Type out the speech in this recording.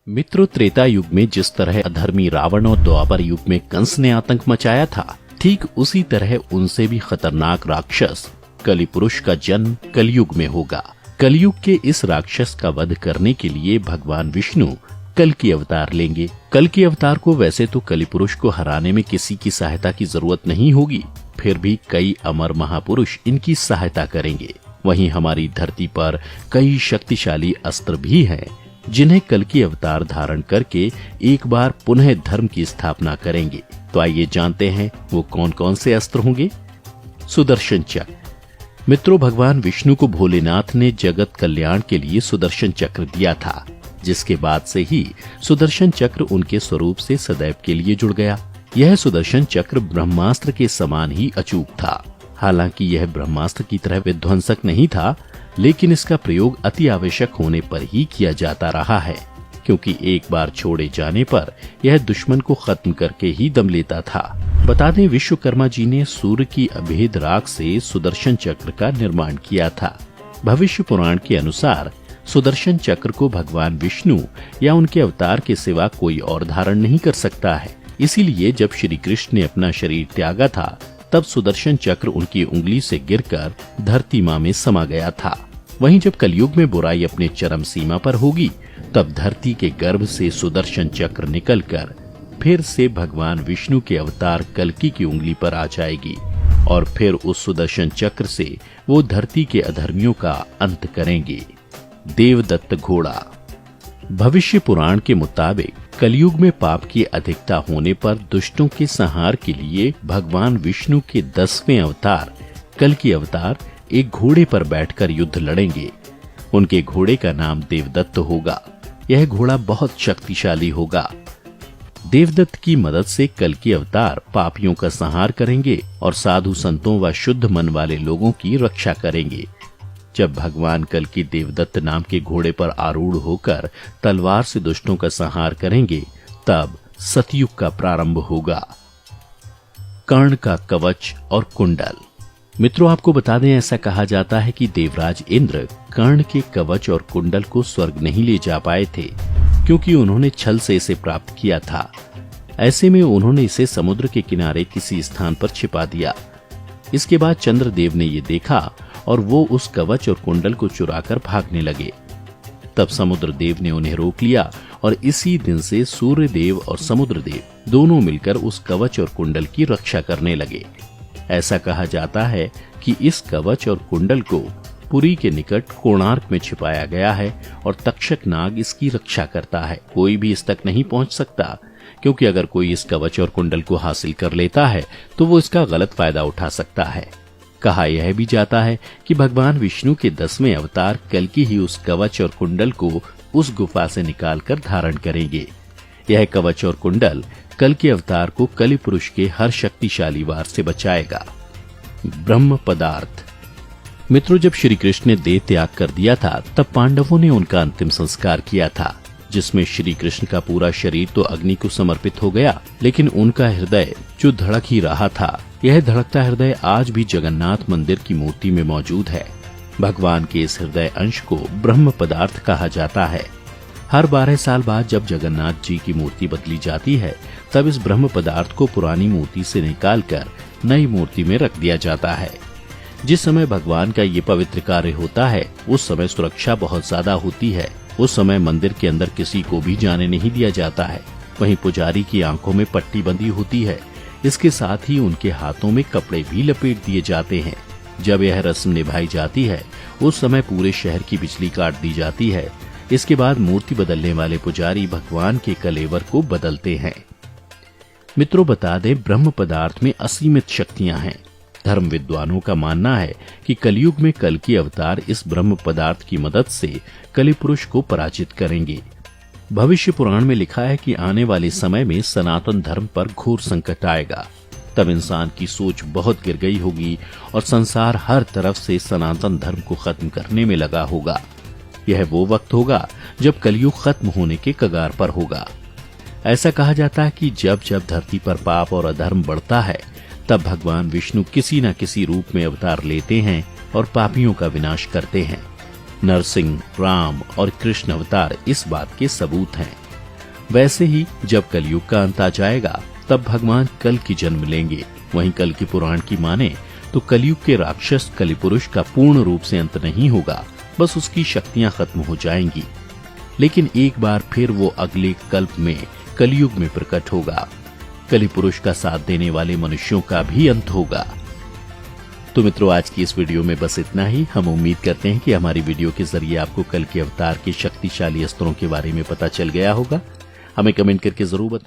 मित्रों, त्रेता युग में जिस तरह अधर्मी रावण और द्वापर युग में कंस ने आतंक मचाया था, ठीक उसी तरह उनसे भी खतरनाक राक्षस कलि पुरुष का जन्म कलयुग में होगा। कलयुग के इस राक्षस का वध करने के लिए भगवान विष्णु कल की अवतार लेंगे। कल के अवतार को वैसे तो कलि पुरुष को हराने में किसी की सहायता की जरूरत नहीं होगी, फिर भी कई अमर महापुरुष इनकी सहायता करेंगे। वहीं हमारी धरती पर कई शक्तिशाली अस्त्र भी हैं, जिन्हें कल की अवतार धारण करके एक बार पुनः धर्म की स्थापना करेंगे। तो आइए जानते हैं वो कौन कौन से अस्त्र होंगे। सुदर्शन चक्र। मित्रों, भगवान विष्णु को भोलेनाथ ने जगत कल्याण के लिए सुदर्शन चक्र दिया था, जिसके बाद से ही सुदर्शन चक्र उनके स्वरूप से सदैव के लिए जुड़ गया। यह सुदर्शन चक्र ब्रह्मास्त्र के समान ही अचूक था। हालांकि यह ब्रह्मास्त्र की तरह विध्वंसक नहीं था, लेकिन इसका प्रयोग अति आवश्यक होने पर ही किया जाता रहा है, क्योंकि एक बार छोड़े जाने पर यह दुश्मन को खत्म करके ही दम लेता था। बता दें, विश्वकर्मा जी ने सूर्य की अभेद राख से सुदर्शन चक्र का निर्माण किया था। भविष्य पुराण के अनुसार सुदर्शन चक्र को भगवान विष्णु या उनके अवतार के सिवा कोई और धारण नहीं कर सकता है। इसीलिए जब श्री कृष्ण ने अपना शरीर त्यागा था, तब सुदर्शन चक्र उनकी उंगली से गिरकर धरती मां में समा गया था। वहीं जब कलयुग में बुराई अपने चरम सीमा पर होगी, तब धरती के गर्भ से सुदर्शन चक्र निकलकर फिर से भगवान विष्णु के अवतार कल्कि की उंगली पर आ जाएगी और फिर उस सुदर्शन चक्र से वो धरती के अधर्मियों का अंत करेंगे। देवदत्त घोड़ा। भविष्य पुराण के मुताबिक कलयुग में पाप की अधिकता होने पर दुष्टों के संहार के लिए भगवान विष्णु के 10वें अवतार कल्कि अवतार एक घोड़े पर बैठकर युद्ध लड़ेंगे। उनके घोड़े का नाम देवदत्त होगा। यह घोड़ा बहुत शक्तिशाली होगा। देवदत्त की मदद से कल्कि अवतार पापियों का संहार करेंगे और साधु संतों व शुद्ध मन वाले लोगों की रक्षा करेंगे। जब भगवान कल्कि देवदत्त नाम के घोड़े पर आरूढ़ होकर तलवार से दुष्टों का संहार करेंगे, तब सतयुग का प्रारंभ होगा। कर्ण का कवच और कुंडल। मित्रों, आपको बता दें, ऐसा कहा जाता है कि देवराज इंद्र कर्ण के कवच और कुंडल को स्वर्ग नहीं ले जा पाए थे, क्योंकि उन्होंने छल से इसे प्राप्त किया था। ऐसे में उन्होंने इसे समुद्र के किनारे किसी स्थान पर छिपा दिया। इसके बाद चंद्रदेव ने ये देखा और वो उस कवच और कुंडल को चुराकर भागने लगे। तब समुद्र देव ने उन्हें रोक लिया और इसी दिन से सूर्य देव और समुद्र देव दोनों मिलकर उस कवच और कुंडल की रक्षा करने लगे। ऐसा कहा जाता है कि इस कवच और कुंडल को पुरी के निकट कोणार्क में छिपाया गया है और तक्षक नाग इसकी रक्षा करता है। कोई भी इस तक नहीं पहुंच सकता, क्योंकि अगर कोई इस कवच और कुंडल को हासिल कर लेता है तो वो इसका गलत फायदा उठा सकता है। कहा यह भी जाता है कि भगवान विष्णु के 10वें अवतार कल्कि ही उस कवच और कुंडल को उस गुफा से निकालकर धारण करेंगे। यह कवच और कुंडल कल्कि अवतार को कलि पुरुष के हर शक्तिशाली वार से बचाएगा। ब्रह्म पदार्थ। मित्रों, जब श्री कृष्ण ने देह त्याग कर दिया था, तब पांडवों ने उनका अंतिम संस्कार किया था, जिसमें श्री कृष्ण का पूरा शरीर तो अग्नि को समर्पित हो गया, लेकिन उनका हृदय जो धड़क ही रहा था, यह धड़कता हृदय आज भी जगन्नाथ मंदिर की मूर्ति में मौजूद है। भगवान के इस हृदय अंश को ब्रह्म पदार्थ कहा जाता है। हर 12 साल बाद जब जगन्नाथ जी की मूर्ति बदली जाती है, तब इस ब्रह्म पदार्थ को पुरानी मूर्ति से निकालकर नई मूर्ति में रख दिया जाता है। जिस समय भगवान का ये पवित्र कार्य होता है, उस समय सुरक्षा बहुत ज्यादा होती है। उस समय मंदिर के अंदर किसी को भी जाने नहीं दिया जाता है। वहीं पुजारी की आंखों में पट्टी बंधी होती है। इसके साथ ही उनके हाथों में कपड़े भी लपेट दिए जाते हैं। जब यह रस्म निभाई जाती है, उस समय पूरे शहर की बिजली काट दी जाती है। इसके बाद मूर्ति बदलने वाले पुजारी भगवान के कलेवर को बदलते हैं। मित्रों, बता दें, ब्रह्म पदार्थ में असीमित शक्तियां हैं। धर्म विद्वानों का मानना है कि कलयुग में कल्कि अवतार इस ब्रह्म पदार्थ की मदद से कलि पुरुष को पराजित करेंगे। भविष्य पुराण में लिखा है कि आने वाले समय में सनातन धर्म पर घोर संकट आएगा। तब इंसान की सोच बहुत गिर गई होगी और संसार हर तरफ से सनातन धर्म को खत्म करने में लगा होगा। यह वो वक्त होगा जब कलयुग खत्म होने के कगार पर होगा। ऐसा कहा जाता है कि जब जब धरती पर पाप और अधर्म बढ़ता है, तब भगवान विष्णु किसी न किसी रूप में अवतार लेते हैं और पापियों का विनाश करते हैं। नरसिंह, राम और कृष्ण अवतार इस बात के सबूत हैं। वैसे ही जब कलयुग का अंत आ जाएगा तब भगवान कल की जन्म लेंगे। वहीं कल की पुराण की माने तो कलयुग के राक्षस कलिपुरुष का पूर्ण रूप से अंत नहीं होगा, बस उसकी शक्तियां खत्म हो जाएंगी, लेकिन एक बार फिर वो अगले कल्प में कलयुग में प्रकट होगा। कलिपुरुष का साथ देने वाले मनुष्यों का भी अंत होगा। तो मित्रों, आज की इस वीडियो में बस इतना ही। हम उम्मीद करते हैं कि हमारी वीडियो के जरिए आपको कल के अवतार के शक्तिशाली अस्त्रों के बारे में पता चल गया होगा। हमें कमेंट करके जरूर बताएं।